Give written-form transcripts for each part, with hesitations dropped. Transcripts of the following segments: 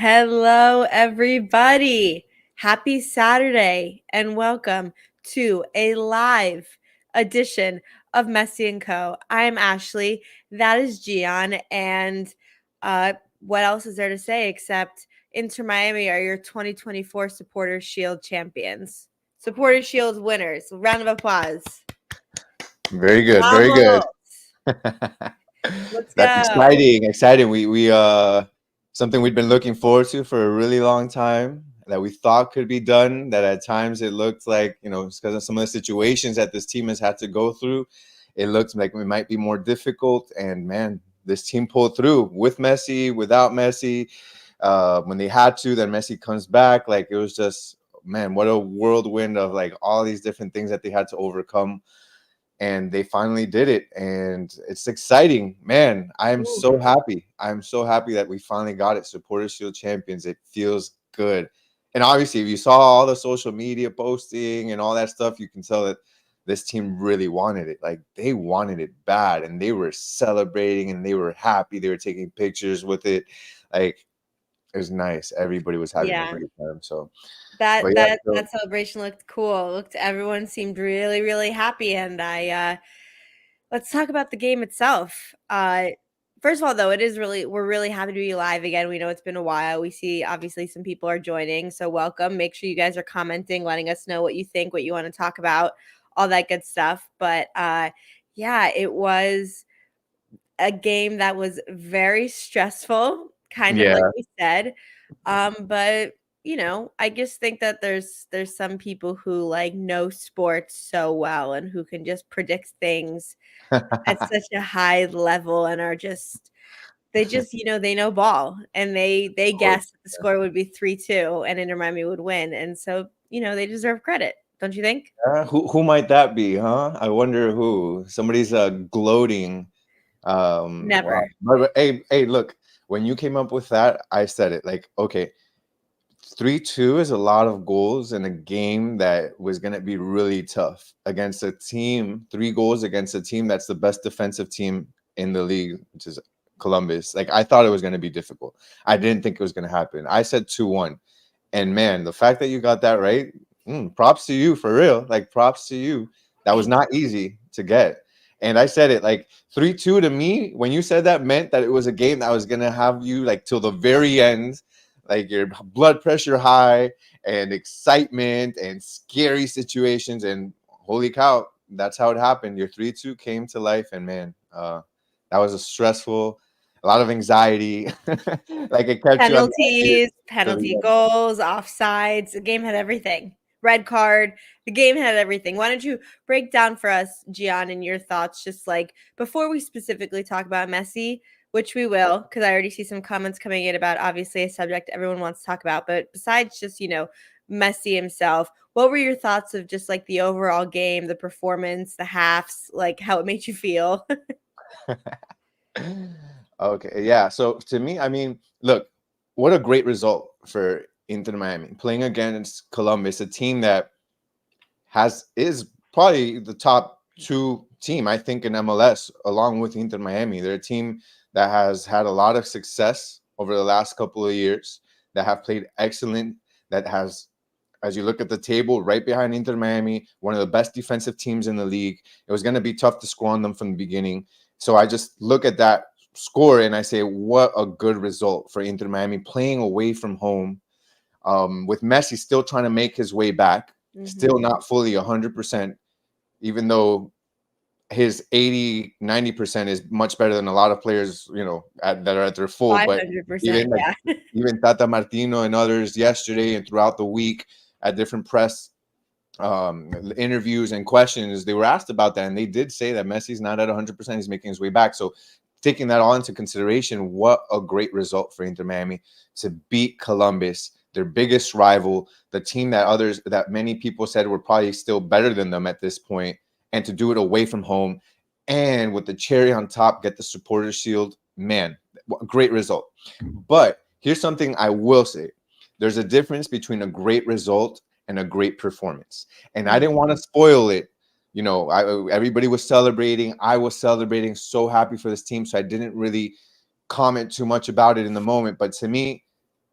Hello, everybody. Happy Saturday and welcome to a live edition of Messi and Co. I'm Ashley. That is Gian. And what else is there to say except Inter Miami are your 2024 Supporters Shield champions. Supporters Shield winners. Round of applause. Very good, very good. Vamos. Let's That's go. exciting. We something we've been looking forward to for a really long time that we thought could be done. That at times it looked like, because of some of the situations that this team has had to go through, it looked like it might be more difficult. And man, this team pulled through with Messi, without Messi. When they had to, then Messi comes back. Like it was just, man, what a whirlwind of like all these different things that they had to overcome, and they finally did it, and it's exciting, man. I'm Ooh. so happy. I'm so happy that we finally got it. Supporters Shield champions. It feels good. And obviously, if you saw all the social media posting and all that stuff, you can tell that this team really wanted it. Like they wanted it bad, and they were celebrating, and they were happy. They were taking pictures with it. Like it was nice. Everybody was having a Yeah. great time. So, That but yeah, that so that celebration looked cool. Everyone seemed really, really happy. And let's talk about the game itself. First of all, though, we're really happy to be live again. We know it's been a while. We see obviously some people are joining, so welcome. Make sure you guys are commenting, letting us know what you think, what you want to talk about, all that good stuff. But yeah, it was a game that was very stressful, kind of like yeah. we said. But I just think that there's some people who like know sports so well and who can just predict things at such a high level and are just they just they know ball and they guessed that the score would be 3-2 and Inter Miami would win, and so they deserve credit, don't you think? Who might that be, huh? I wonder who. Somebody's gloating. Wow. Never. Hey, look, when you came up with that, I said it like, okay, 3-2 is a lot of goals in a game that was going to be really tough against a team. 3 goals against a team that's the best defensive team in the league, which is Columbus. Like, I thought it was going to be difficult. I didn't think it was going to happen. I said 2-1. And man, the fact that you got that right, props to you for real. Like, props to you. That was Thank not easy to get. And I said it like 3-2 to me. When you said that, meant that it was a game that was gonna have you like till the very end, like your blood pressure high and excitement and scary situations. And holy cow, that's how it happened. Your 3-2 came to life, and man, that was a lot of anxiety. Like it kept you on the edge Penalties, till the penalty end. goals, offsides. The game had everything. Red card. The game had everything. Why don't you break down for us, Gian, and your thoughts, just like before we specifically talk about Messi, which we will, because I already see some comments coming in about obviously a subject everyone wants to talk about. But besides just, Messi himself, what were your thoughts of just like the overall game, the performance, the halves, like how it made you feel? Okay, yeah. So to me, I mean, look, what a great result for Inter Miami playing against Columbus, a team that is probably the top 2 team, I think, in MLS, along with Inter Miami. They're a team that has had a lot of success over the last couple of years, that have played excellent, that has, as you look at the table, right behind Inter Miami, one of the best defensive teams in the league. It was going to be tough to score on them from the beginning. So I just look at that score and I say, what a good result for Inter Miami playing away from home, with Messi still trying to make his way back, still Mhm. not fully 100%, even though his 80-90% is much better than a lot of players, that are at their full. But 500%. even like Yeah. even Tata Martino and others yesterday and throughout the week at different press interviews and questions, they were asked about that, and they did say that Messi's not at 100%. He's making his way back. So taking that all into consideration, what a great result for Inter Miami to beat Columbus, their biggest rival, the team that many people said were probably still better than them at this point, and to do it away from home, and with the cherry on top, get the supporter shield. Man, what a great result. But here's something I will say. There's a difference between a great result and a great performance. And I didn't want to Mhm. spoil it. Everybody was celebrating. I was celebrating, so happy for this team. So I didn't really comment too much about it in the moment. But to me,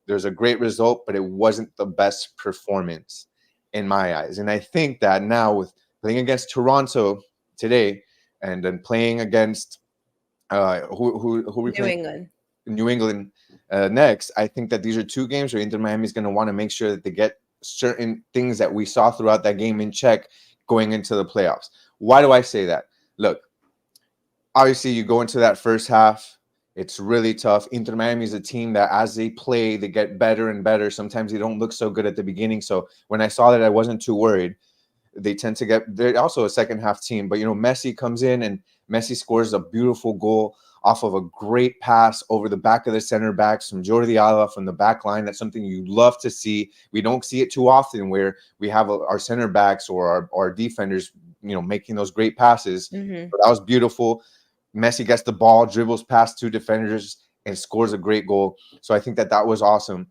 There's a great result, but it wasn't the best performance in my eyes. And I think that now with playing against Toronto today, and then playing against who we New playing England. New England next, I think that these are two games where Inter Miami is going to want to make sure that they get certain things that we saw throughout that game in check going into the playoffs. Why do I say that? Look, obviously you go into that first half, it's really tough. Inter Miami is a team that as they play, they get better and better. Sometimes they don't look so good at the beginning. So when I saw that, I wasn't too worried. They tend to get, they're also a second half team, but Messi comes in and Messi scores a beautiful goal off of a great pass over the back of the center backs from Jordi Alba from the back line. That's something you love to see. We don't see it too often where we have our center backs or our defenders, making those great passes. Mm-hmm. But that was beautiful. Messi gets the ball, dribbles past two defenders, and scores a great goal. So I think that was awesome.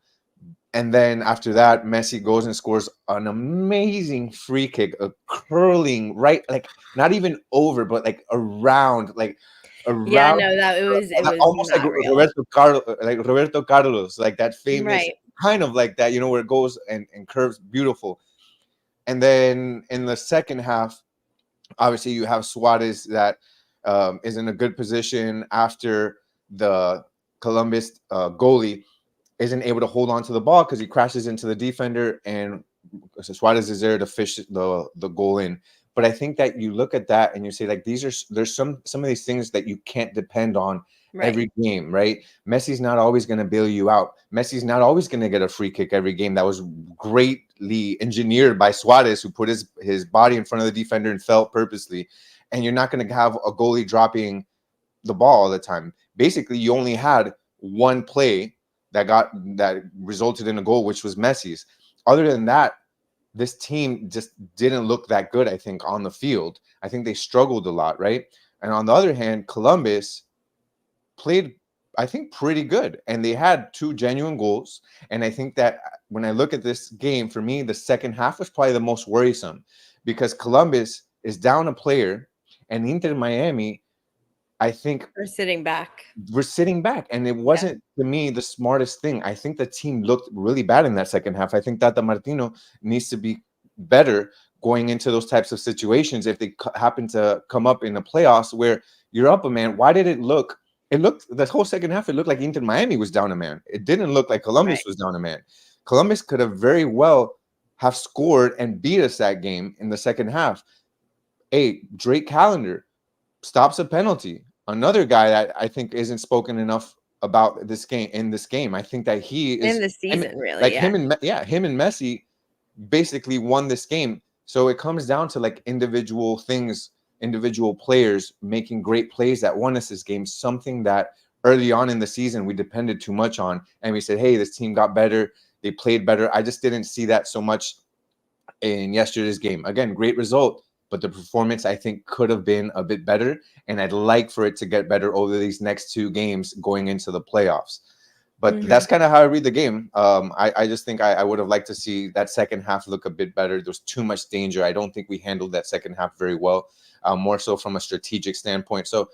And then after that, Messi goes and scores an amazing free kick, a curling right, like not even over, but like Yeah, around, no, that it was almost like not real. Roberto Carlos, like that famous Right. kind of like that, where it goes and curves beautiful. And then in the second half, obviously you have Suarez that is in a good position after the Columbus goalie isn't able to hold on to the ball because he crashes into the defender, and Suarez is there to fish the goal in. But I think that you look at that and you say, like, there's some of these things that you can't depend on Right. every game, right? Messi's not always going to bail you out. Messi's not always going to get a free kick every game. That was greatly engineered by Suarez, who put his body in front of the defender and fell purposely. And you're not going to have a goalie dropping the ball all the time. Basically, you only had one play that resulted in a goal, which was Messi's. Other than that, this team just didn't look that good, I think, on the field. I think they struggled a lot, right? And on the other hand, Columbus played, I think, pretty good. And they had two genuine goals. And I think that when I look at this game, for me, the second half was probably the most worrisome because Columbus is down a player and Inter Miami, I think, We're sitting back. we're sitting back, and it Yeah. wasn't to me the smartest thing. I think the team looked really bad in that second half. I think Tata Martino needs to be better going into those types of situations if they happen to come up in the playoffs where you're up a man. Why did it look? It looked the whole second half. It looked like Inter Miami was down a man. It didn't look like Right. Columbus was down a man. Columbus could have very well have scored and beat us that game in the second half. Hey, Drake Callender stops a penalty. Another guy that I think isn't spoken enough about this game in this game. I think that he In is the him, season, really, like yeah. him and Messi basically won this game. So it comes down to like individual things, individual players making great plays that won us this game. Something that early on in the season we depended too much on, and we said, "Hey, this team got better. They played better." I just didn't see that so much in yesterday's game. Again, great result, but the performance I think could have been a bit better, and I'd like for it to get better over these next two games going into the playoffs. But Mhm. that's kind of how I read the game. I just think I would have liked to see that second half look a bit better. There was too much danger. I don't think we handled that second half very well, more so from a strategic standpoint. So,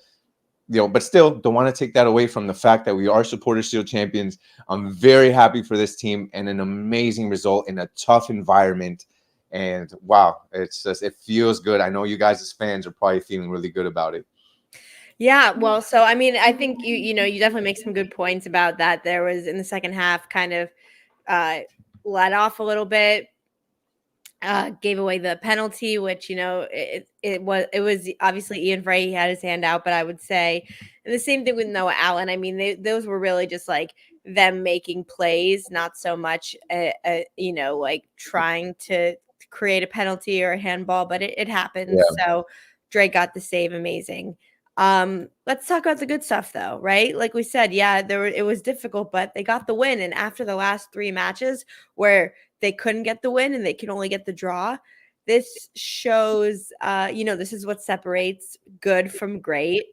but still, don't want to take that away from the fact that we are Supporters Shield champions. I'm very happy for this team and an amazing result in a tough environment. And wow, it feels good. I know you guys as fans are probably feeling really good about it. Yeah, well, so I mean, I think you definitely make some good points about that. There was in the second half kind of uh let off a little bit, gave away the penalty, which it was obviously Ian Frey, he had his hand out, but I would say, and the same thing with Noah Allen. I mean, those were really just like them making plays, not so much, like trying to create a penalty or a handball, but it happens. Yeah, So Drake got the save, amazing. Let's talk about the good stuff though, right? Like we said, yeah, it was difficult, but they got the win. And after the last three matches where they couldn't get the win and they can only get the draw, this shows this is what separates good from great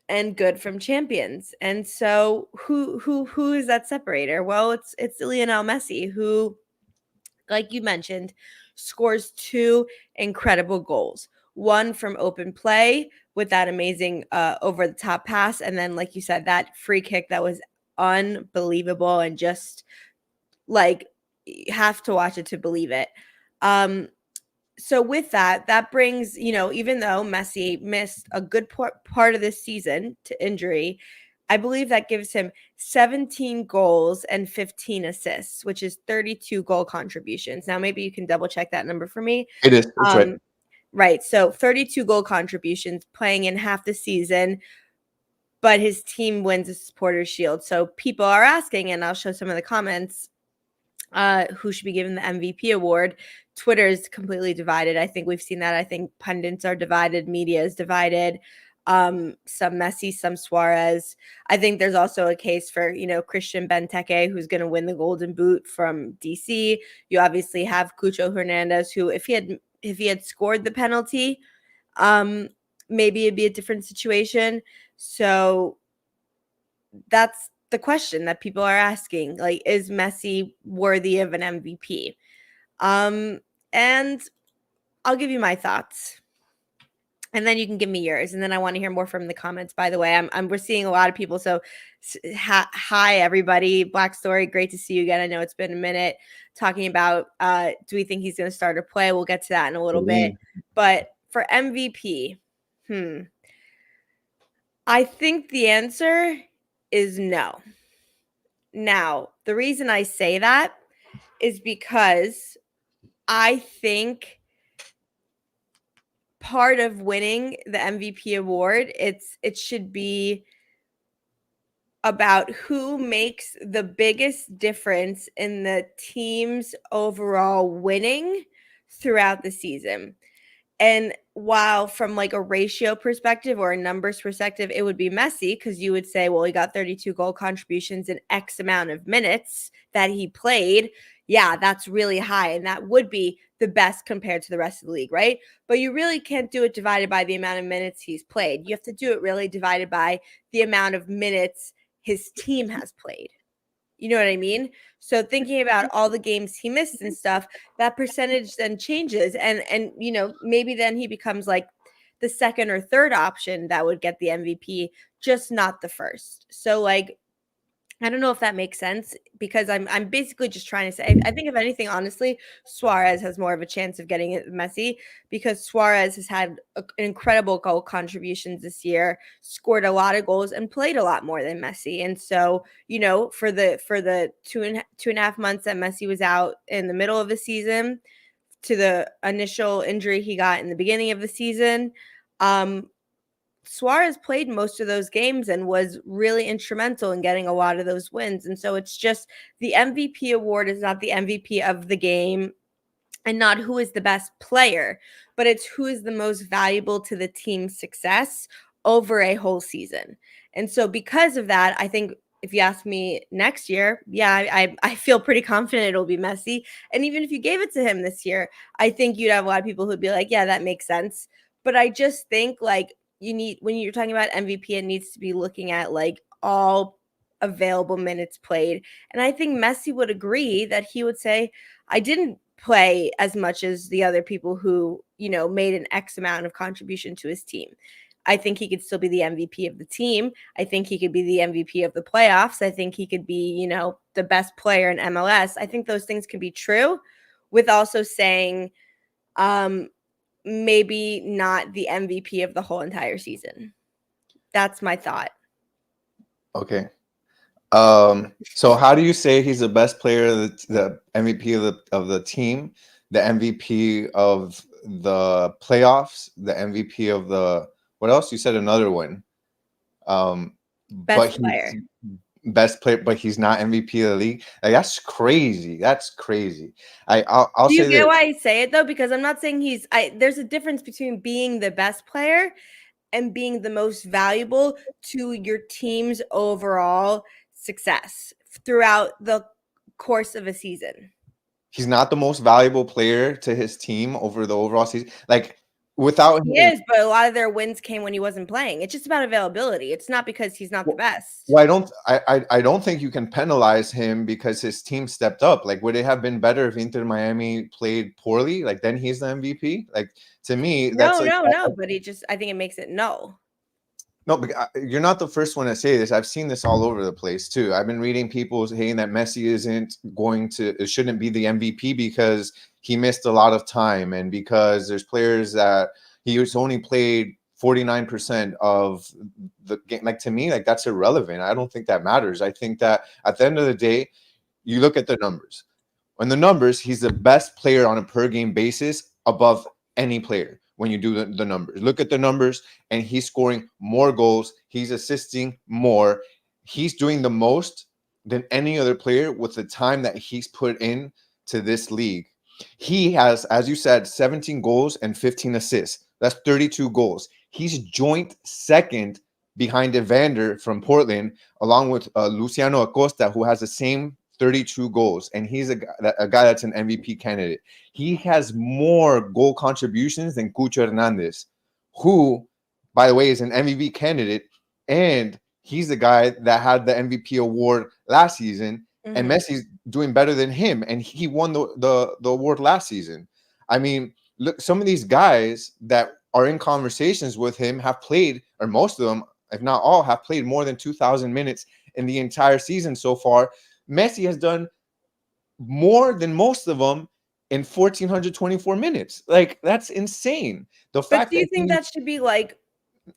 and good from champions. And so who is that separator? Well, it's Lionel Messi, who, like you mentioned, scores two incredible goals. One from open play with that amazing over the top pass, and then, like you said, that free kick that was unbelievable and just like you have to watch it to believe it. So with that, that brings, even though Messi missed a good part of this season to injury, I believe that gives him 17 goals and 15 assists, which is 32 goal contributions. Now, maybe you can double check that number for me. It is. It's right. Right. So 32 goal contributions playing in half the season, but his team wins the Supporters Shield. So people are asking, and I'll show some of the comments, who should be given the MVP award. Twitter is completely divided. I think we've seen that. I think pundits are divided, media is divided. Some Messi, some Suarez. I think there's also a case for, Christian Benteke, who's going to win the Golden Boot from DC. You obviously have Cucho Hernandez, who if he had scored the penalty, maybe it'd be a different situation. So that's the question that people are asking. Like, is Messi worthy of an MVP? And I'll give you my thoughts, and then you can give me yours, and then I want to hear more from the comments. By the way, we're seeing a lot of people. So, hi everybody, Black Story, great to see you again. I know it's been a minute. Talking about, do we think he's going to start or play? We'll get to that in a little bit. But for MVP, I think the answer is no. Now, the reason I say that is because I think part of winning the MVP award, it should be about who makes the biggest difference in the team's overall winning throughout the season. And while from like a ratio perspective or a numbers perspective, it would be Messi, because you would say, well, he got 32 goal contributions in X amount of minutes that he played. Yeah, that's really high. And that would be the best compared to the rest of the league, right? But you really can't do it divided by the amount of minutes he's played. You have to do it really divided by the amount of minutes his team has played. You know what I mean? So thinking about all the games he missed and stuff, that percentage then changes. And maybe then he becomes like the second or third option that would get the MVP, just not the first. So like, I don't know if that makes sense, because I'm basically just trying to say, I think if anything, honestly, Suarez has more of a chance of getting it than Messi, because Suarez has had incredible goal contributions this year, scored a lot of goals, and played a lot more than Messi. And so, for the two and a half months that Messi was out in the middle of the season to the initial injury he got in the beginning of the season, Suarez played most of those games and was really instrumental in getting a lot of those wins. And so it's just, the MVP award is not the MVP of the game and not who is the best player, but it's who is the most valuable to the team's success over a whole season. And so because of that, I think if you ask me next year, yeah, I feel pretty confident it'll be Messi. And even if you gave it to him this year, I think you'd have a lot of people who'd be like, yeah, that makes sense. But I just think like, when you're talking about MVP, it needs to be looking at like all available minutes played. And I think Messi would agree that he would say, I didn't play as much as the other people who, made an X amount of contribution to his team. I think he could still be the MVP of the team. I think he could be the MVP of the playoffs. I think he could be, the best player in MLS. I think those things can be true, with also saying, maybe not the MVP of the whole entire season. That's my thought. Okay. So how do you say he's the best player, the MVP of the team, the MVP of the playoffs, the MVP of the, what else? You said another one. Best player. Best player, but he's not MVP of the league. Like, that's crazy. That's crazy. I'll do you say get that. why I say it though? Because I'm not saying there's a difference between being the best player and being the most valuable to your team's overall success throughout the course of a season. He's not the most valuable player to his team over the overall season. Like, without he him, is, but a lot of their wins came when he wasn't playing. It's just about availability. It's not because he's not the best. well, I don't think you can penalize him because his team stepped up. Like, would it have been better if Inter Miami played poorly? Like, then he's the MVP. Like, to me, that's like, no. But I think it makes it no. No, but you're not the first one to say this. I've seen this all over the place too. I've been reading people saying that Messi isn't going to, it shouldn't be the MVP because he missed a lot of time and because there's players that he was only played 49% of the game. Like to me, like that's irrelevant. I don't think that matters. I think that at the end of the day, you look at the numbers. On the numbers, he's the best player on a per game basis above any player when you do the numbers. Look at the numbers, and he's scoring more goals. He's assisting more. He's doing the most than any other player with the time that he's put in to this league. He has, as you said, 17 goals and 15 assists. That's 32 goals. He's joint second behind Evander from Portland, along with Luciano Acosta, who has the same 32 goals, and he's a guy that's an MVP candidate. He has more goal contributions than Cucho Hernandez, who, by the way, is an MVP candidate, and he's the guy that had the MVP award last season, and Messi's doing better than him, and he won the award last season. I mean, look, some of these guys that are in conversations with him have played, or most of them, if not all, have played more than 2,000 minutes in the entire season so far. Messi has done more than most of them in 1,424 minutes. Like, that's insane. The But fact do you that think that should be like,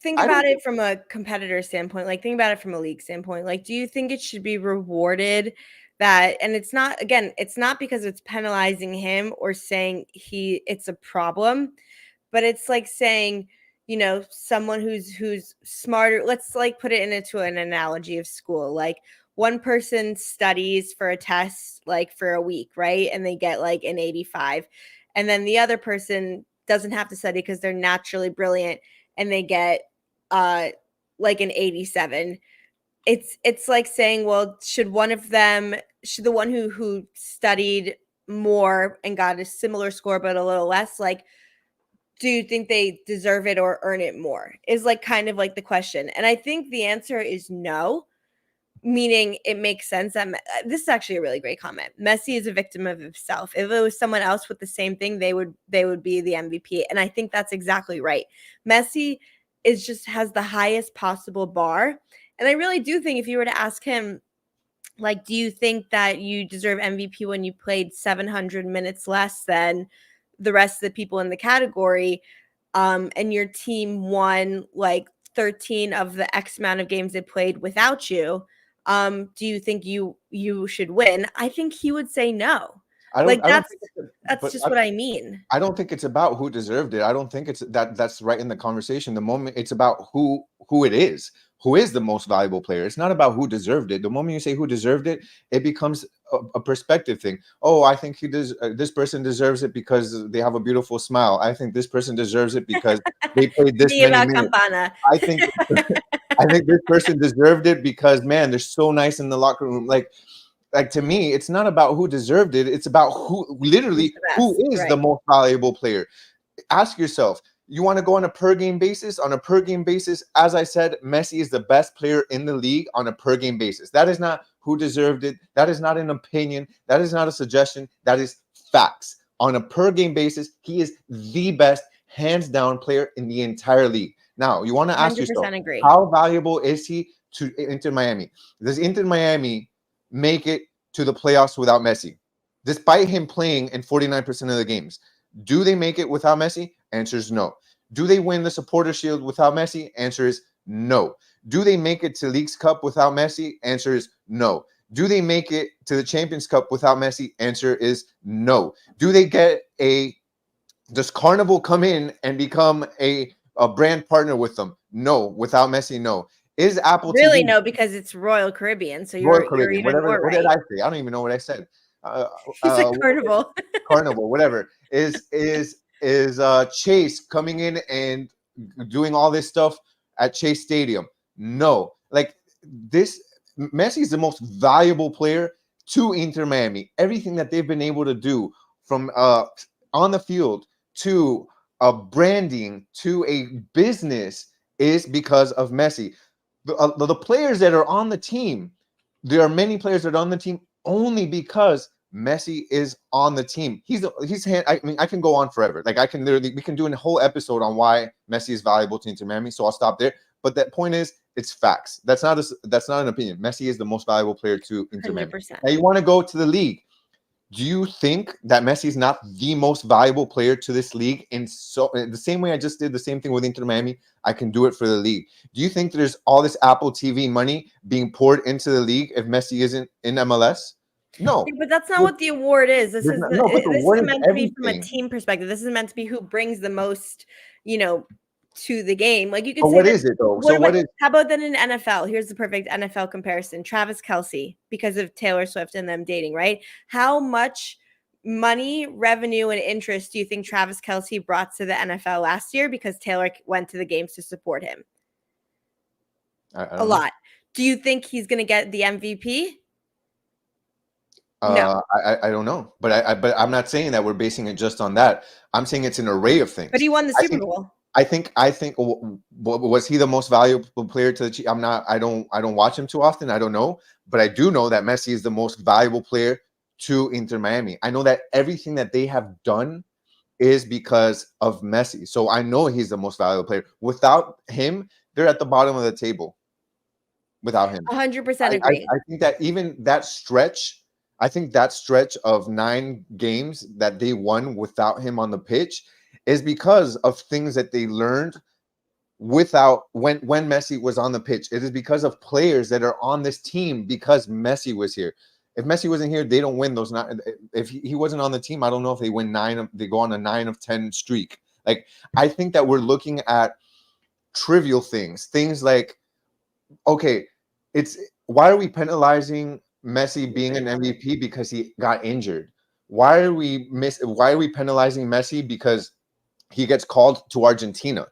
think I about don't it from a competitor standpoint, like think about it from a league standpoint. Like, do you think it should be rewarded that, and it's not, again, it's not because it's penalizing him or saying it's a problem, but it's like saying, someone who's smarter. Let's like put it into an analogy of school. Like one person studies for a test like for a week, right? And they get like an 85. And then the other person doesn't have to study because they're naturally brilliant and they get like an 87. It's like saying, well, should the one who studied more and got a similar score but a little less, like, do you think they deserve it or earn it more, is like kind of like the question. And I think the answer is no, meaning it makes sense that this is actually a really great comment. Messi is a victim of himself. If it was someone else with the same thing, they would be the MVP. And I think that's exactly right. Messi has the highest possible bar. And I really do think if you were to ask him, like, do you think that you deserve MVP when you played 700 minutes less than the rest of the people in the category, and your team won like 13 of the X amount of games they played without you, do you think you should win? I think he would say no. Like I don't think that's but just what I mean. I don't think it's about who deserved it. I don't think it's that's right in the conversation. The moment it's about who it is, who is the most valuable player. It's not about who deserved it. The moment you say who deserved it, it becomes a perspective thing. Oh, I think this person deserves it because they have a beautiful smile. I think this person deserves it because they played this many Viva minutes. Campana. I think I think this person deserved it because man, they're so nice in the locker room. Like to me, it's not about who deserved it. It's about who who is Right. the most valuable player. Ask yourself, you want to go on a per game basis? On a per game basis, as I said, Messi is the best player in the league on a per game basis. That is not who deserved it. That is not an opinion. That is not a suggestion. That is facts. On a per game basis, he is the best, hands down player in the entire league. Now, you want to ask yourself, 100% agree. how valuable is he to Inter Miami? Does Inter Miami make it to the playoffs without Messi, despite him playing in 49% of the games? Do they make it without Messi? Answer is no. Do they win the Supporter Shield without Messi? Answer is no. Do they make it to Leagues Cup without Messi? Answer is no. Do they make it to the Champions Cup without Messi? Answer is no. Do they get does Carnival come in and become a brand partner with them? No. Without Messi, no. Is Apple Really TV no, because it's Royal Caribbean, so Royal you're Caribbean, even whatever? more What did right. I say? I don't even know what I said. He said Carnival. Carnival, whatever. Is Chase coming in and doing all this stuff at Chase Stadium? No. Like this, Messi is the most valuable player to Inter Miami. Everything that they've been able to do from on the field to branding to a business is because of Messi. The players that are on the team, there are many players that are on the team only because Messi is on the team. I mean, I can go on forever. Like we can do a whole episode on why Messi is valuable to Inter Miami. So I'll stop there. But that point is, it's facts. That's not an opinion. Messi is the most valuable player to Inter Miami. 100%. Now you want to go to the league. Do you think that Messi is not the most valuable player to this league? In the same way I just did the same thing with Inter Miami, I can do it for the league. Do you think there's all this Apple TV money being poured into the league if Messi isn't in MLS? No. Yeah, but that's not what the award is. This is No, but the this award is is meant to be from a everything. team perspective. This is meant to be who brings the most, you know, to the game. Like you could But say what that. is it though? So What what about is how about then in NFL? Here's the perfect NFL comparison. Travis Kelce, because of Taylor Swift and them dating, right? How much money, revenue, and interest do you think Travis Kelce brought to the NFL last year because Taylor went to the games to support him? I A don't know. lot. Do you think he's going to get the MVP? No. I don't know, but I'm not saying that we're basing it just on that. I'm saying it's an array of But things. he won the I Super think Bowl. was he the most valuable player to the Chiefs? I'm not. I don't watch him too often. I don't know, but I do know that Messi is the most valuable player to Inter Miami. I know that everything that they have done is because of Messi. So I know he's the most valuable player. Without him, they're at the bottom of the table. Without him, 100% agree. I think that even that stretch, I think that stretch of 9 games that they won without him on the pitch is because of things that they learned without when Messi was on the pitch. It is because of players that are on this team because Messi was here. If Messi wasn't here, they don't win those 9. If he wasn't on the team, I don't know if they win 9. They go on a 9 of 10 streak. Like I think that we're looking at trivial things like okay, it's why are we penalizing Messi being an MVP because he got injured? Why are we penalizing Messi because he gets called to Argentina?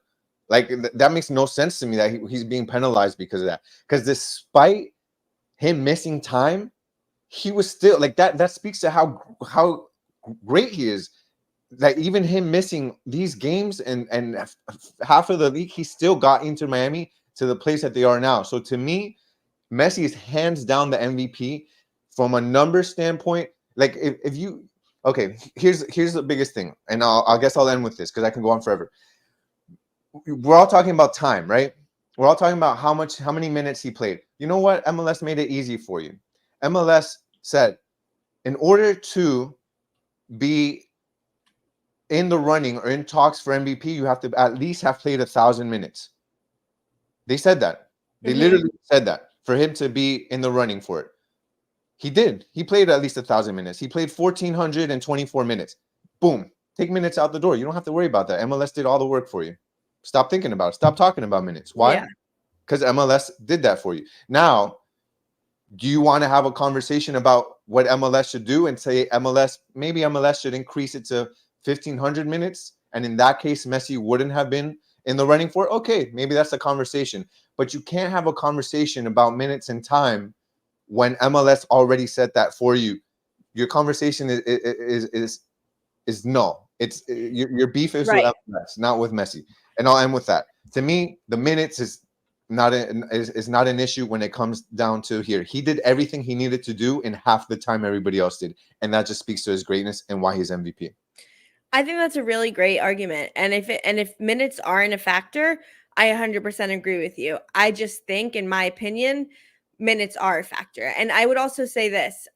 Like that makes no sense to me that he's being penalized because of that. Because despite him missing time, he was still like that. That speaks to how great he is. Like even him missing these games and half of the league, he still got into Miami to the place that they are now. So to me, Messi is hands down the MVP from a number standpoint. Like if you okay, here's the biggest thing, and I guess I'll end with this because I can go on forever. We're all talking about time, right? We're all talking about how many minutes he played. You know what? MLS made it easy for you. MLS said, in order to be in the running or in talks for MVP, you have to at least have played 1,000 minutes. They said that. They literally said that for him to be in the running for it. He did. He played at least 1,000 minutes. He played 1,424 minutes. Boom. Take minutes out the door. You don't have to worry about that. MLS did all the work for you. Stop thinking about it. Stop talking about minutes. Why? Yeah. Because MLS did that for you. Now, do you want to have a conversation about what MLS should do and say maybe MLS should increase it to 1,500 minutes? And in that case, Messi wouldn't have been in the running for it? Okay, maybe that's a conversation. But you can't have a conversation about minutes and time when MLS already said that for you. Your conversation is null. It's your beef is with Right. MLS, not with Messi. And I'll end with that. To me, the minutes is not an issue when it comes down to here. He did everything he needed to do in half the time everybody else did, and that just speaks to his greatness and why he's MVP. I think that's a really great argument. And if minutes aren't a factor, I 100% agree with you. I just think, in my opinion, minutes are a factor. And I would also say this.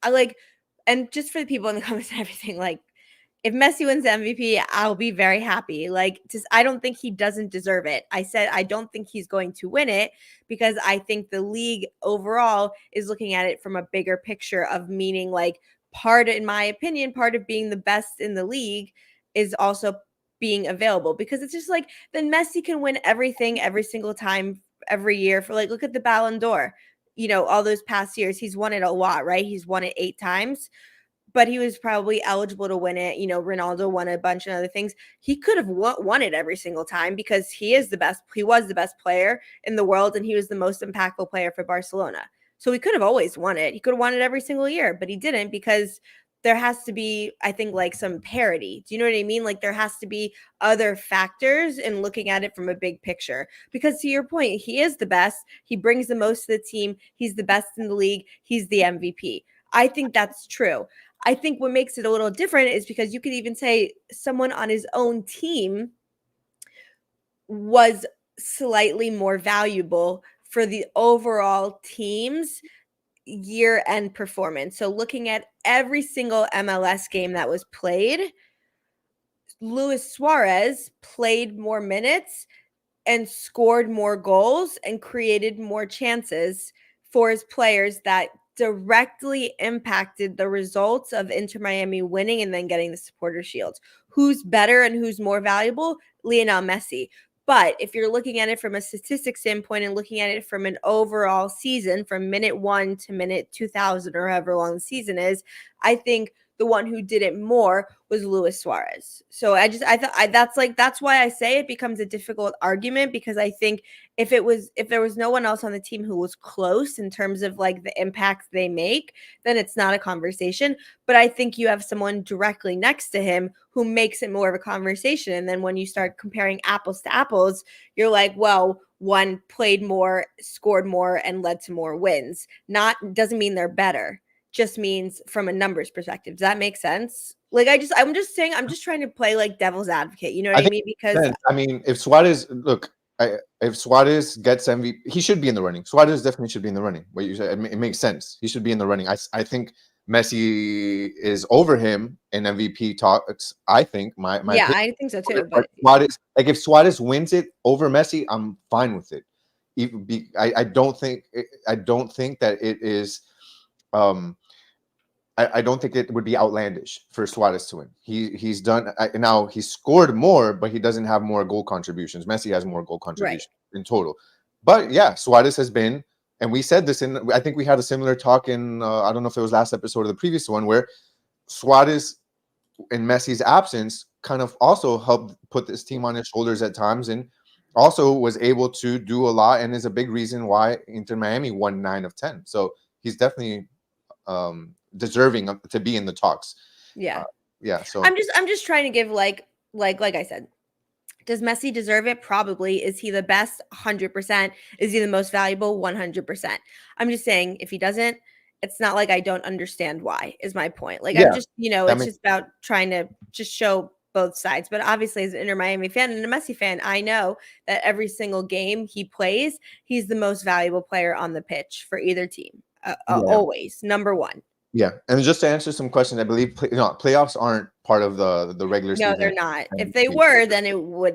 And just for the people in the comments and everything, like if Messi wins the MVP, I'll be very happy. Like, just I don't think he doesn't deserve it. I said I don't think he's going to win it because I think the league overall is looking at it from a bigger picture of meaning like in my opinion, part of being the best in the league is also being available because it's just like then Messi can win everything every single time every year for like look at the Ballon d'Or. All those past years he's won it a lot, right? He's won it 8 times, but he was probably eligible to win it. Ronaldo won a bunch of other things. He could have won it every single time because he was the best player in the world and he was the most impactful player for Barcelona. So he could have always won it. He could have won it every single year, but he didn't because there has to be, I think, like some parity. Do you know what I mean? Like there has to be other factors in looking at it from a big picture. Because to your point, he is the best. He brings the most to the team. He's the best in the league. He's the MVP. I think that's true. I think what makes it a little different is because you could even say someone on his own team was slightly more valuable for the overall team's year-end performance. So looking at every single MLS game that was played, Luis Suarez played more minutes and scored more goals and created more chances for his players that directly impacted the results of Inter Miami winning and then getting the supporter shields. Who's better and who's more valuable? Lionel Messi. But if you're looking at it from a statistics standpoint and looking at it from an overall season, from minute 1 to minute 2000 or however long the season is, I think the one who did it more was Luis Suarez. So I thought that's why I say it becomes a difficult argument, because I think if there was no one else on the team who was close in terms of like the impact they make, then it's not a conversation. But I think you have someone directly next to him who makes it more of a conversation. And then when you start comparing apples to apples, you're like, well, one played more, scored more, and led to more wins. Doesn't mean they're better, just means from a numbers perspective. Does that make sense? Like I'm just saying, I'm just trying to play like devil's advocate. You know what I I think mean? it Because makes sense. I mean, if Suarez, look, if Suarez gets MVP, he should be in the running. Suarez definitely should be in the running. What you said, it makes sense. He should be in the running. I think Messi is over him in MVP talks. I think my yeah, opinion. I think so too. But But Suarez, like if Suarez wins it over Messi, I'm fine with it. I don't think that it is. Um, I don't think it would be outlandish for Suarez to win. He's done now. He's scored more, but he doesn't have more goal contributions. Messi has more goal right. contributions in total. But yeah, Suarez has been, and we said this in. I think we had a similar talk in. I don't know if it was last episode or the previous one, where Suarez, in Messi's absence, kind of also helped put this team on his shoulders at times, and also was able to do a lot, and is a big reason why Inter Miami won 9 of 10. So he's definitely deserving to be in the talks. Uh, Yeah. yeah. So I'm just trying to give like I said, does Messi deserve it? Probably. Is he the best? 100%. Is he the most valuable? 100%. I'm just saying, if he doesn't, it's not like I don't understand why, is my point. Like, I'm yeah, just, that it's makes just about trying to just show both sides. But obviously, as an Inter Miami fan and a Messi fan, I know that every single game he plays, he's the most valuable player on the pitch for either team. yeah. Always. Number one. Yeah, and just to answer some questions, I believe playoffs aren't part of the regular No, they're season. not. If And they were, then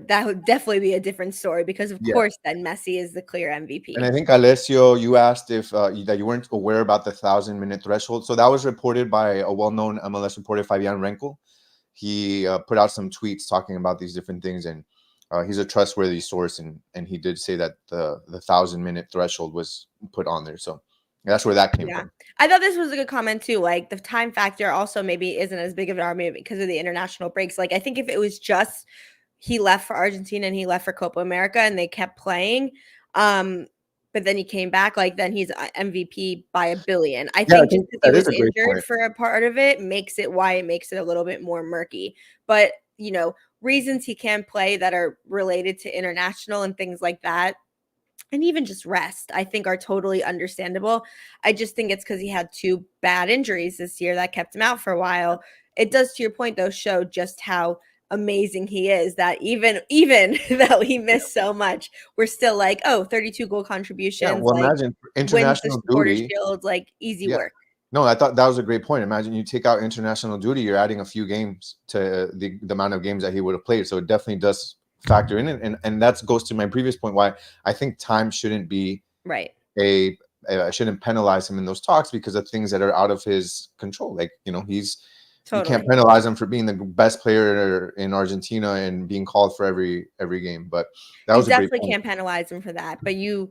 that would definitely be a different story, because of yeah, course then Messi is the clear and I MVP. think Alessio, you asked if that you weren't aware about the 1,000 minute threshold. So that was reported by a well-known MLS reporter, Fabian Renkel. He put out some tweets talking about these different things, and he's a trustworthy source, and he did say that the 1,000 minute threshold was put on there. So that's where that came Yeah. from. I thought this was a good comment too. Like the time factor also maybe isn't as big of an argument because of the international breaks. Like I think if it was just he left for Argentina and he left for Copa America and they kept playing, um, but then he came back, like then he's MVP by a billion. I Yeah, I think just think because he that is was a great injured point. for a part of it makes it a little bit more murky. But reasons he can play that are related to international and things like that, and even just rest, I think are totally understandable. I just think it's because he had 2 bad injuries this year that kept him out for a while. It does, to your point, though, show just how amazing he is, that even though he Yeah, missed so much, we're still like, oh, 32 goal yeah. contributions, Well, like imagine wins the international supporter duty. shield, like easy Yeah. work. No, I thought that was a great point. Imagine you take out international duty, you're adding a few games to the amount of games that he would have played. So it definitely does factor in it. And that goes to my previous point why I think time shouldn't be Right. a shouldn't penalize him in those talks because of things that are out of his control. Like, you can't Totally. penalize him for being the best player in Argentina and being called for every game. But that You was a great definitely point. can't penalize him for that, but you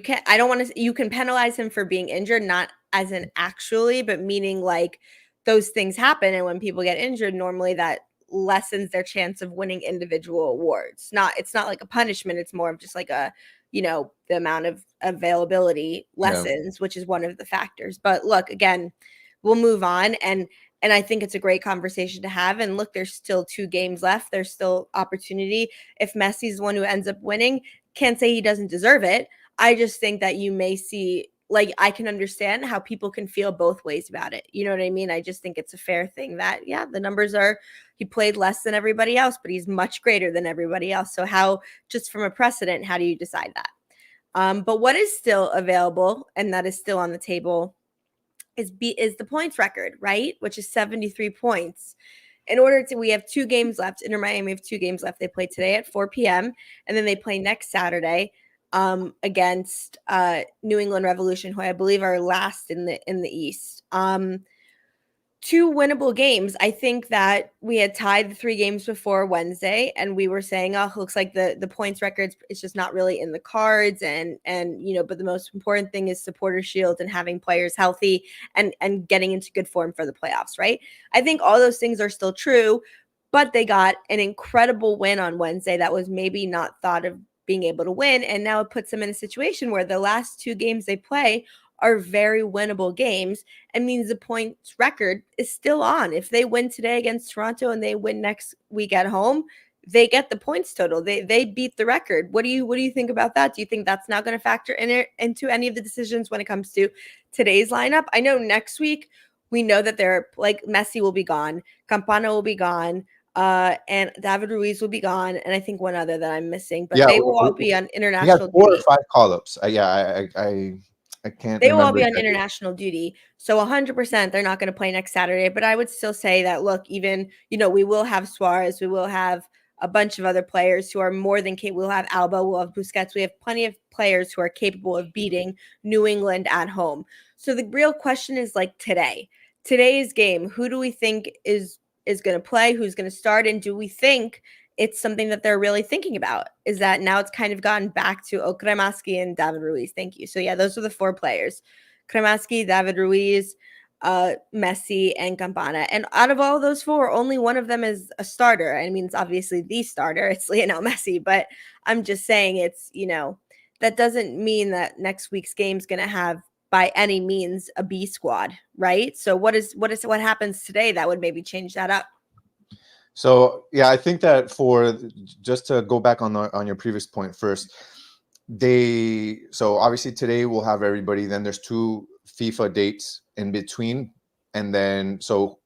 can't. I don't want to. You can penalize him for being injured, not as in actually, but meaning like those things happen, and when people get injured, normally that lessens their chance of winning individual awards. It's not like a punishment. It's more of just like the amount of availability Yeah. lessens, which is one of the factors. But look, again, we'll move on, and I think it's a great conversation to have. And look, there's still 2 games left. There's still opportunity. If Messi's the one who ends up winning, can't say he doesn't deserve it. I just think that you may see like I can understand how people can feel both ways about it. You know what I mean? I just think it's a fair thing that yeah, the numbers are he played less than everybody else, but he's much greater than everybody else. So how just from a precedent, how do you decide that? But what is still available and that is still on the table is the points record, right? Which is 73 points. In order to, we have 2 games left. Inter Miami have 2 games left. They play today at 4 p.m. and then they play next Saturday against New England Revolution, who I believe are last in the East. 2 winnable games. I think that we had tied the 3 games before Wednesday, and we were saying, "Oh, looks like the points records it's just not really in the cards." And but the most important thing is supporter shield and having players healthy and getting into good form for the playoffs, right? I think all those things are still true, but they got an incredible win on Wednesday that was maybe not thought of being able to win, and now it puts them in a situation where the last 2 games they play are very winnable games and means the points record is still on. If they win today against Toronto and they win next week at home, they get the points total. They beat the record. What do you think about that? Do you think that's not going to factor into any of the decisions when it comes to today's lineup? I know next week we know that they're like Messi will be gone, Campana will be gone, and David Ruiz will be gone, and I think one other that I'm missing, but Yeah, they will all be on we had international 4 or duty. 5 call-ups. Yeah, I can't They will all remember be on exactly. international duty. So 100% they're not going to play next Saturday. But I would still say that, look, even, we will have Suarez. We will have a bunch of other players who are more than capable. We'll have Alba. We'll have Busquets. We have plenty of players who are capable of beating New England at home. So the real question is like today's game, who do we think is going to play? Who's going to start? And do we think it's something that they're really thinking about is that now it's kind of gotten back to Kremaski and David Ruiz. Thank you. So yeah, those are the 4 players. Kremaski, David Ruiz, Messi, and Campana. And out of all those 4, only one of them is a starter. I mean, it's obviously the starter. It's Lionel Messi, but I'm just saying it's, that doesn't mean that next week's game is going to have by any means a B squad, right? So what happens today that would maybe change that up? So yeah, I think that for just to go back on your previous point first, so obviously today we'll have everybody. Then there's 2 FIFA dates in between, and then so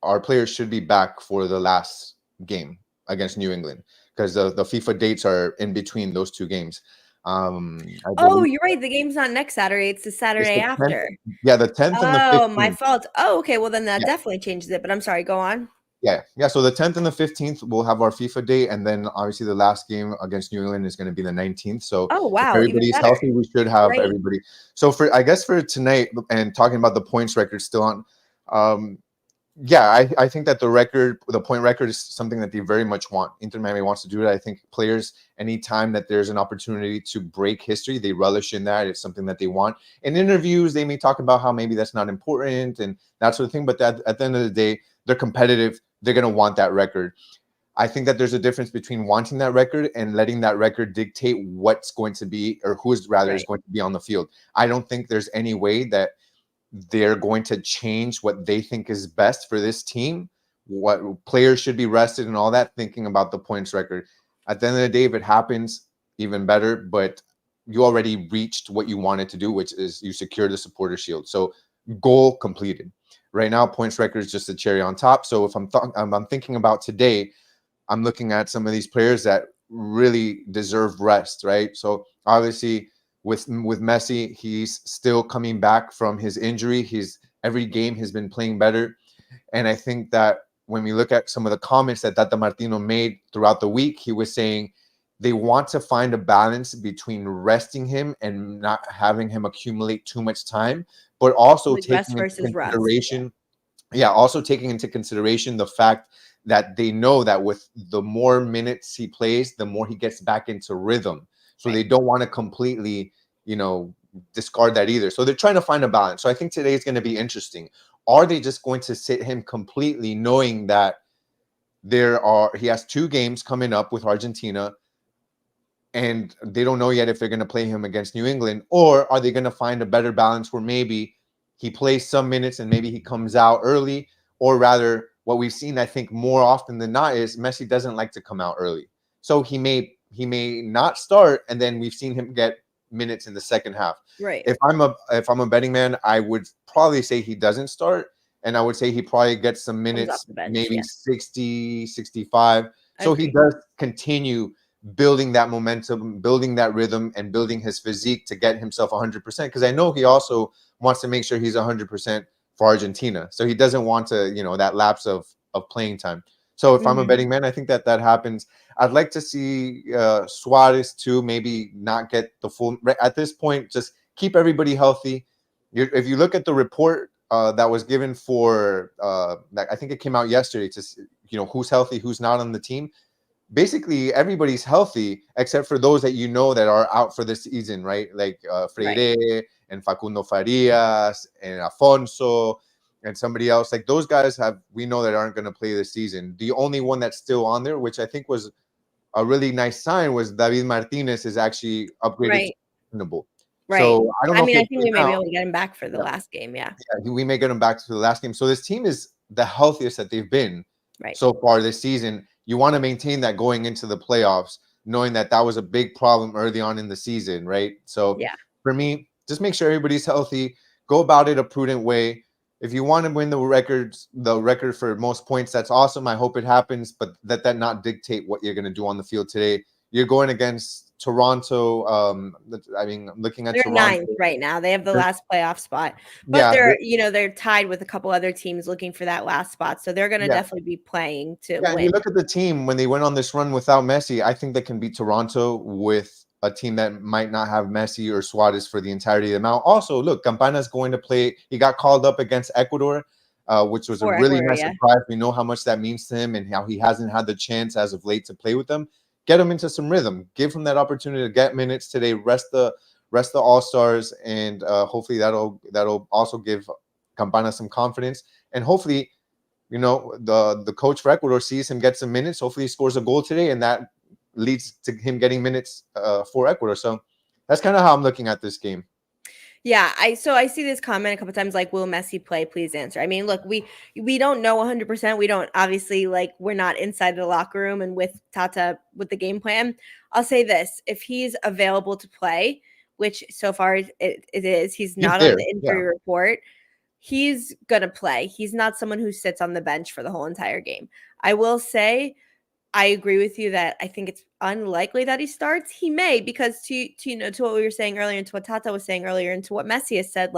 our players should be back for the last game against New England because the FIFA dates are in between those 2 games. I Oh, believe you're right. The game's not next Saturday. It's the it's Saturday the 10th. after. Yeah, the 10th and the Oh, my 15th. fault. Oh, okay. Well, then that Yeah. definitely changes it. But I'm sorry. Go on. Yeah. So the 10th and the 15th we'll have our FIFA date, and then obviously the last game against New England is going to be the 19th. So Oh, if wow. Even everybody's better. healthy, we should have Great. everybody. So I guess for tonight, and talking about the points record still on, yeah, I think that the point record is something that they very much want. Inter Miami wants to do it. I think players, anytime that there's an opportunity to break history, they relish in that. It's something that they want. In interviews, they may talk about how maybe that's not important and that sort of thing. But at the end of the day, they're competitive. They're going to want that record. I think that there's a difference between wanting that record and letting that record dictate what's going to be, or who is rather is Right. going to be on the field. I don't think there's any way that they're going to change what they think is best for this team, what players should be rested and all that, thinking about the points record. At the end of the day, if it happens, even better, but you already reached what you wanted to do, which is you secure the supporter shield. So goal completed. Right now, points record is just a cherry on top. So if I'm thinking about today, I'm looking at some of these players that really deserve rest, right? So obviously with Messi, he's still coming back from his injury. He's every game has been playing better. And I think that when we look at some of the comments that Tata Martino made throughout the week, he was saying they want to find a balance between resting him and not having him accumulate too much time, but also Like rest taking into versus rust. consideration, yeah, also taking into consideration the fact that they know that with the more minutes he plays, the more he gets back into rhythm. So Right. they don't want to completely, discard that either. So they're trying to find a balance. So I think today is going to be interesting. Are they just going to sit him completely, knowing that he has 2 games coming up with Argentina, and they don't know yet if they're going to play him against New England, or are they going to find a better balance where maybe he plays some minutes and maybe he comes out early, or rather what we've seen, I think more often than not, is Messi doesn't like to come out early. So he may not start, and then we've seen him get minutes in the second half. Right. If I'm a betting man, I would probably say he doesn't start, and I would say he probably gets some Comes off minutes, the bench. maybe Yeah. 60, 65. So he Agree. does continue building that momentum, building that rhythm, and building his physique to get himself 100%. Because I know he also wants to make sure he's 100% for Argentina. So he doesn't want to, that lapse of playing time. So if I'm a Mhm. betting man, I think that happens. I'd like to see Suarez too, maybe not get the full at this point. Just keep everybody healthy. If you look at the report that was given for, I think it came out yesterday, to who's healthy, who's not on the team. Basically, everybody's healthy except for those that that are out for the season, right? Like Right. Freire and Facundo Farias and Afonso and somebody else. Like those guys we know that aren't going to play this season. The only one that's still on there, which I think was a really nice sign, was David Martinez is actually upgraded to Right. questionable. Right. So I don't I know if mean, I he'll think play we may now. be able to get him back for the Yeah, last game. Yeah. yeah, we may get them back to the last game. So this team is the healthiest that they've been Right. so far this season. You want to maintain that going into the playoffs, knowing that was a big problem early on in the season, right? So Yeah. for me, just make sure everybody's healthy. Go about it a prudent way. If you want to win the record for most points, that's awesome. I hope it happens, but let that not dictate what you're going to do on the field today. You're going against Toronto. I mean, I'm looking at They're Toronto. ninth right now. They have the last playoff spot, but Yeah, they're tied with a couple other teams looking for that last spot. So they're going to yeah. definitely be playing to Yeah, and you win. look at the team when they went on this run without Messi. I think they can beat Toronto with a team that might not have Messi or Suarez for the entirety of the amount. Also, look, Campana's going to play. He got called up against Ecuador, which was a For really Ecuador, nice yeah. surprise. We know how much that means to him and how he hasn't had the chance as of late to play with them. Get him into some rhythm. Give him that opportunity to get minutes today. Rest the All Stars, and hopefully that'll also give Campana some confidence, and hopefully the coach for Ecuador sees him get some minutes. Hopefully he scores a goal today, and that leads to him getting minutes for Ecuador. So that's kind of how I'm looking at this game. Yeah, I see this comment a couple times like, "Will Messi play? Please answer." I mean, look, we don't know 100%. We don't obviously we're not inside the locker room and with Tata with the game plan. I'll say this: if he's available to play, which so far it is, he's He's not on there. the Yeah. injury report. He's gonna play. He's not someone who sits on the bench for the whole entire game. I will say I agree with you that I think it's unlikely that he starts. He may because to what we were saying earlier and to what Tata was saying earlier and to what Messi has said,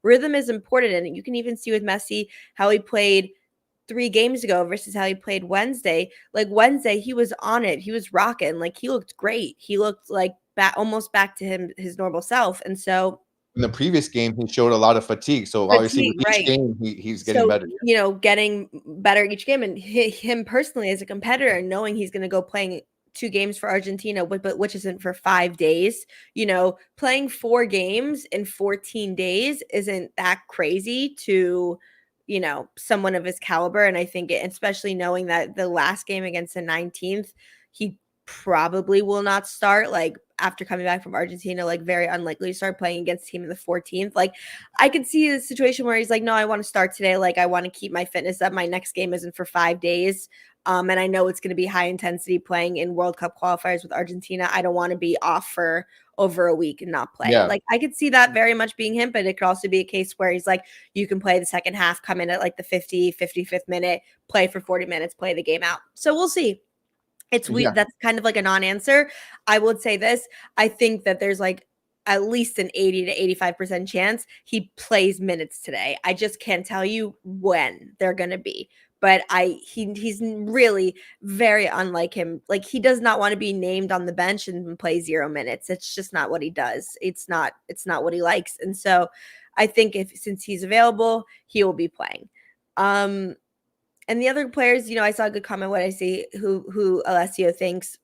rhythm is important. And you can even see with Messi how he played 3 games ago versus how he played Wednesday. Like Wednesday, he was on it. He was rocking. Like he looked great. He looked like almost back to his normal self. And so In the previous game, he showed a lot of fatigue. So obviously, with fatigue, each right. game, he's getting So, better. getting better each game and him personally as a competitor and knowing he's going to go playing 2 games for Argentina, but which isn't for 5 days, playing 4 games in 14 days isn't that crazy to, someone of his caliber. And I think especially knowing that the last game against the 19th, he probably will not start after coming back from Argentina, very unlikely to start playing against a team in the 14th. I could see a situation where he's like, no, I want to start today. I want to keep my fitness up. My next game isn't for 5 days. And I know it's going to be high intensity playing in World Cup qualifiers with Argentina. I don't want to be off for over a week and not play. Yeah. I could see that very much being him, but it could also be a case where he's like, you can play the second half, come in at the 55th minute, play for 40 minutes, play the game out. So we'll see. It's weird. Yeah. That's kind of like a non-answer. I would say this. I think that there's at least an 80 to 85% chance he plays minutes today. I just can't tell you when they're going to be. But he's really very unlike him. He does not want to be named on the bench and play 0 minutes. It's just not what he does. It's not what he likes. And so I think since he's available, he will be playing. And the other players, I saw a good comment what I see who Alessio thinks.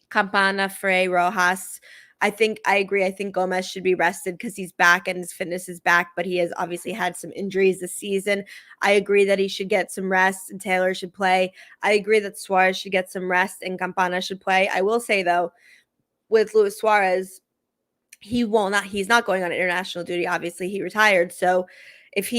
Campana, Frey, Rojas. I agree. I think Gomez should be rested because he's back and his fitness is back, but he has obviously had some injuries this season. I agree that he should get some rest and Taylor should play. I agree that Suarez should get some rest and Campana should play. I will say though, with Luis Suarez, he's not going on international duty. Obviously, he retired. So if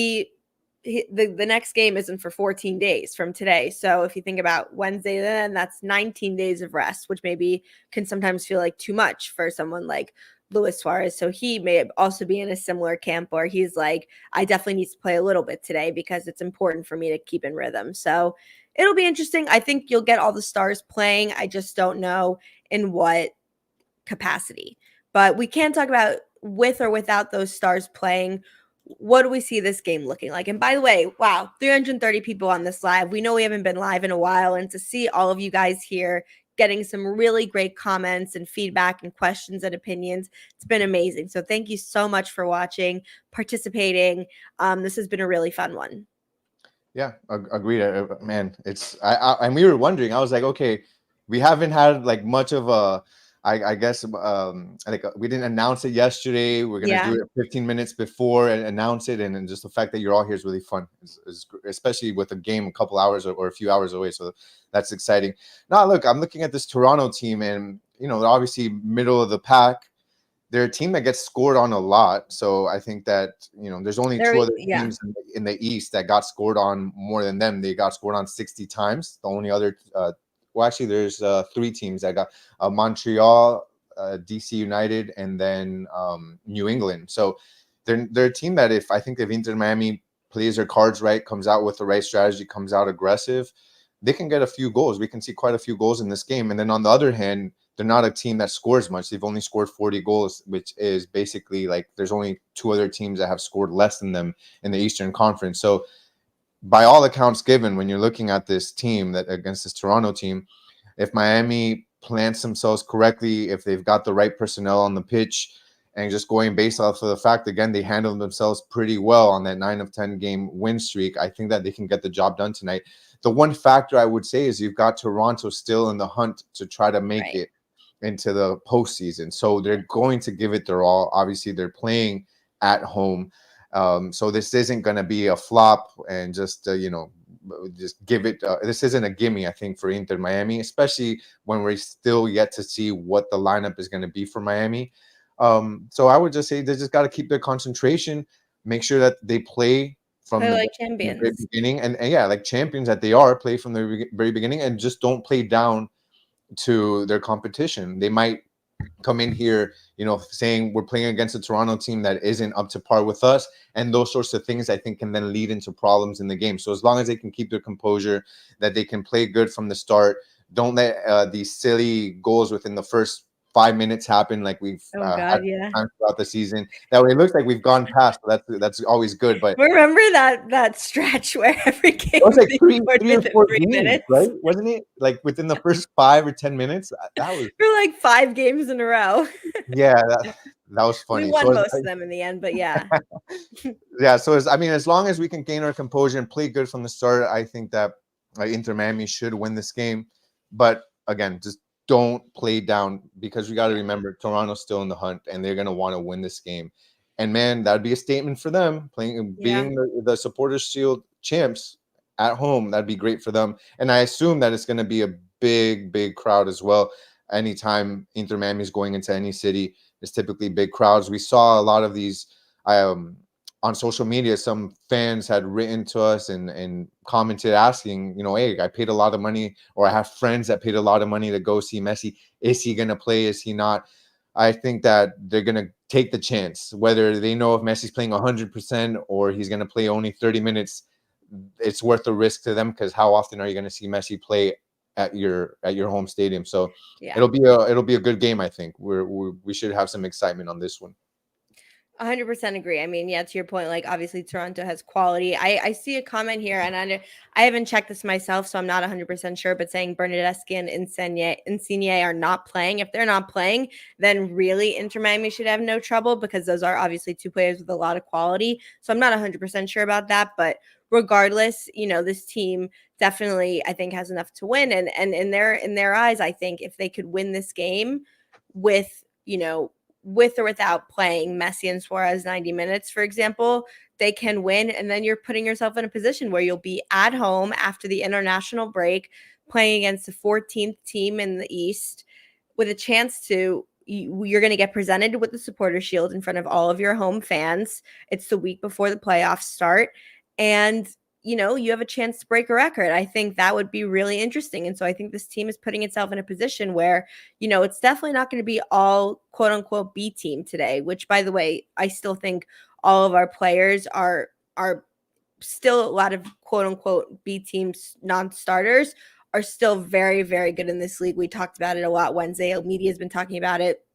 the next game isn't for 14 days from today. So if you think about Wednesday, then that's 19 days of rest, which maybe can sometimes feel like too much for someone like Luis Suarez. So he may also be in a similar camp where he's like, I definitely need to play a little bit today because it's important for me to keep in rhythm. So it'll be interesting. I think you'll get all the stars playing. I just don't know in what capacity. But we can talk about with or without those stars playing. What do we see this game looking like? And by the way, wow, 330 people on this live. We know we haven't been live in a while. And to see all of you guys here getting some really great comments and feedback and questions and opinions, it's been amazing. So thank you so much for watching, participating. This has been a really fun one. Yeah, agreed. Man, and we were wondering. I was like, okay, we haven't had like much of a, I guess, like we didn't announce it yesterday. We're gonna do Yeah. it 15 minutes before and announce it, and just the fact that you're all here is really fun, especially with a game a couple hours or a few hours away. So that's exciting. Now, look, I'm looking at this Toronto team, and they're obviously middle of the pack. They're a team that gets scored on a lot. So I think that, there's only two other Yeah. teams in the East that got scored on more than them. They got scored on 60 times. The only other, well, actually, there's three teams that got Montreal, DC United, and then New England. So they're a team that I think if Inter Miami plays their cards right, comes out with the right strategy, comes out aggressive, they can get a few goals. We can see quite a few goals in this game. And then on the other hand, they're not a team that scores much. They've only scored 40 goals, which is basically like there's only two other teams that have scored less than them in the Eastern Conference. So by all accounts given, when you're looking at this team that against this Toronto team, if Miami plants themselves correctly, if they've got the right personnel on the pitch, and just going based off of the fact, again, they handled themselves pretty well on that 9 of 10 game win streak, I think that they can get the job done tonight. The one factor I would say is you've got Toronto still in the hunt to try to make it into the postseason. So they're going to give it their all. Obviously, they're playing at home. So this isn't going to be a flop and just, just give it. This isn't a gimme, I think, for Inter Miami, especially when we're still yet to see what the lineup is going to be for Miami. So I would just say they just got to keep their concentration, make sure that they play from the like very champions. beginning. And yeah, like champions that they are, play from the very beginning and just don't play down to their competition. They might come in here, saying we're playing against a Toronto team that isn't up to par with us, and those sorts of things I think can then lead into problems in the game. So as long as they can keep their composure, that they can play good from the start, don't let these silly goals within the first 5 minutes happen like we've had times throughout the season. That way, it looks like we've gone past. So that's always good. But remember that stretch where every game it was like three or within four 3 games, minutes right? Wasn't it like within the first 5 or 10 minutes? That was for like 5 games in a row. yeah, that was We funny. So won most of them in the end, but yeah. yeah, so as long as we can gain our composure and play good from the start, I think that Inter Miami should win this game. But again, just don't play down because we got to remember Toronto's still in the hunt and they're gonna want to win this game. And man, that'd be a statement for them being the Supporters Shield champs at home. That'd be great for them. And I assume that it's gonna be a big crowd as well. Anytime Inter Miami is going into any city, there's typically big crowds. We saw a lot of these on social media, some fans had written to us and commented asking, hey, I paid a lot of money, or I have friends that paid a lot of money to go see Messi. Is he going to play? Is he not? I think that they're going to take the chance, whether they know if Messi's playing 100% or he's going to play only 30 minutes. It's worth the risk to them because how often are you going to see Messi play at your home stadium? So it'll be a good game. I think we should have some excitement on this one. 100% agree. I mean, to your point, like obviously Toronto has quality. I see a comment here, and I haven't checked this myself, so I'm not 100% sure, but saying Bernardeschi and Insigne are not playing. If they're not playing, then really Inter Miami should have no trouble because those are obviously two players with a lot of quality. So I'm not 100% sure about that, but regardless, this team definitely I think has enough to win, and in their eyes, I think if they could win this game with with or without playing Messi and Suarez 90 minutes, for example, they can win. And then you're putting yourself in a position where you'll be at home after the international break, playing against the 14th team in the East with a chance to. You're going to get presented with the supporter shield in front of all of your home fans. It's the week before the playoffs start. And you have a chance to break a record. I think that would be really interesting. And so I think this team is putting itself in a position where, it's definitely not going to be all quote unquote B team today, which by the way, I still think all of our players are still a lot of quote unquote B teams non-starters are still very, very good in this league. We talked about it a lot Wednesday. Media has been talking about it.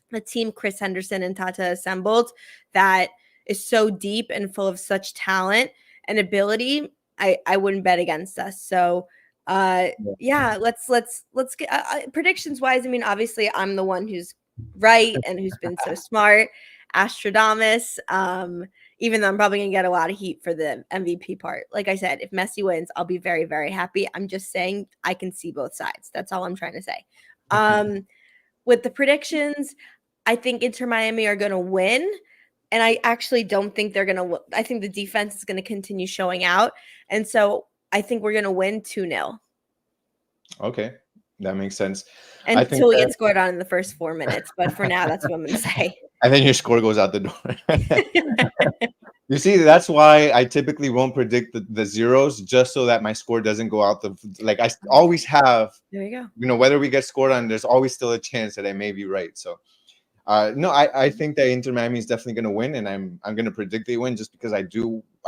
The team Chris Henderson and Tata assembled that is so deep and full of such talent and ability. I wouldn't bet against us. So yeah, let's get predictions wise. I mean, obviously I'm the one who's right and who's been so smart. Astradamus. Even though I'm probably gonna get a lot of heat for the MVP part. Like I said, if Messi wins, I'll be very, very happy. I'm just saying I can see both sides. That's all I'm trying to say. With the predictions, I think Inter Miami are going to win. And I actually don't think they're going to. I think the defense is going to continue showing out. And so I think we're going to win 2-0. Okay, that makes sense. I think Until we that, get scored on in the first 4 minutes. But for now, that's what I'm going to say. and then your score goes out the door. You see, that's why I typically won't predict the zeros, just so that my score doesn't go out the like. I always have, There you go. whether we get scored on, there's always still a chance that I may be right. So, no, I think that Inter Miami is definitely going to win, and I'm going to predict they win just because I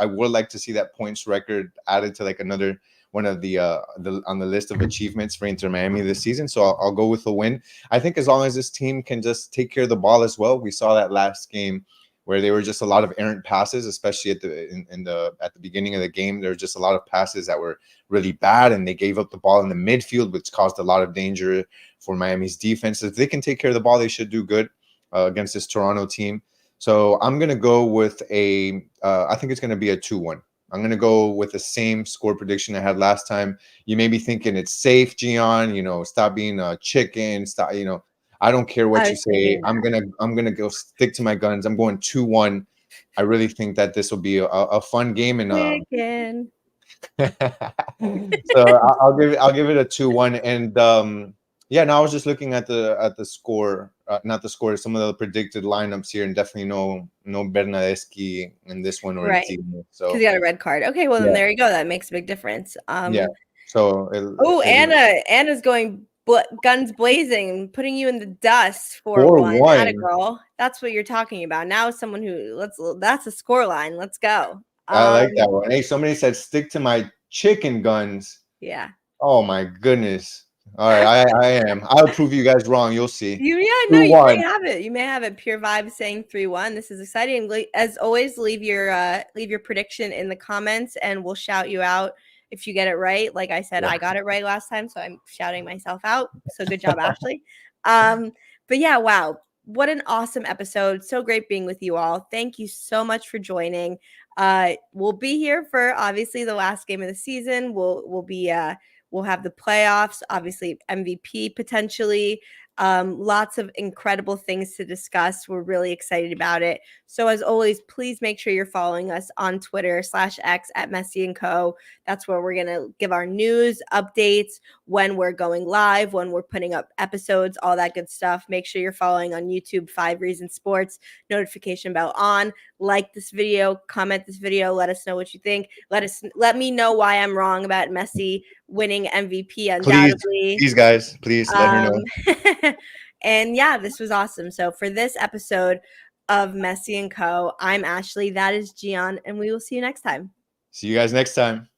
would like to see that points record added to like another one of the on the list of achievements for Inter Miami this season. So I'll go with the win. I think as long as this team can just take care of the ball as well. We saw that last game where there were just a lot of errant passes, especially at the beginning of the game. There were just a lot of passes that were really bad, and they gave up the ball in the midfield, which caused a lot of danger for Miami's defense. If they can take care of the ball, they should do good against this Toronto team. So I'm gonna go with I think it's gonna be a 2-1. I'm gonna go with the same score prediction I had last time. You may be thinking it's safe, Gian. Stop being a chicken. Stop. I don't care what I you was say. thinking I'm gonna go stick to my guns. I'm going 2-1. I really think that this will be a fun game and chicken. so I'll give it a 2-1. And yeah, no, I was just looking at the score, not the score, some of the predicted lineups here, and definitely no Bernadeschi in this one or Right. Insigne. Because So you got a red card. Okay, well then yeah, there you go. That makes a big difference. yeah. So Oh, Anna's going guns blazing, putting you in the dust 4-1. Atta 4-1. girl. That's what you're talking about. Now someone who that's a score line. Let's go. I like that one. Hey, somebody said stick to my chicken guns. Yeah. Oh my goodness. All right, I am. I'll prove you guys wrong. You'll see. No, Two you may one. have it. You may have it. Pure Vibe saying 3-1. This is exciting. As always, leave your prediction in the comments and we'll shout you out if you get it right. Like I said, Yeah. I got it right last time, so I'm shouting myself out. So good job, Ashley. But yeah, wow. What an awesome episode. So great being with you all. Thank you so much for joining. We'll be here for obviously the last game of the season. We'll have the playoffs, obviously MVP potentially. Lots of incredible things to discuss. We're really excited about it. So as always, please make sure you're following us on Twitter /X at Messi and Co. That's where we're going to give our news updates, when we're going live, when we're putting up episodes, all that good stuff. Make sure you're following on YouTube, 5 Reasons Sports, notification bell on. Like this video, comment this video, let us know what you think. Let me know why I'm wrong about Messi winning MVP undoubtedly. Please, guys, please let her know. And yeah, this was awesome. So for this episode of Messi and Co, I'm Ashley. That is Gian, and we will see you next time. See you guys next time.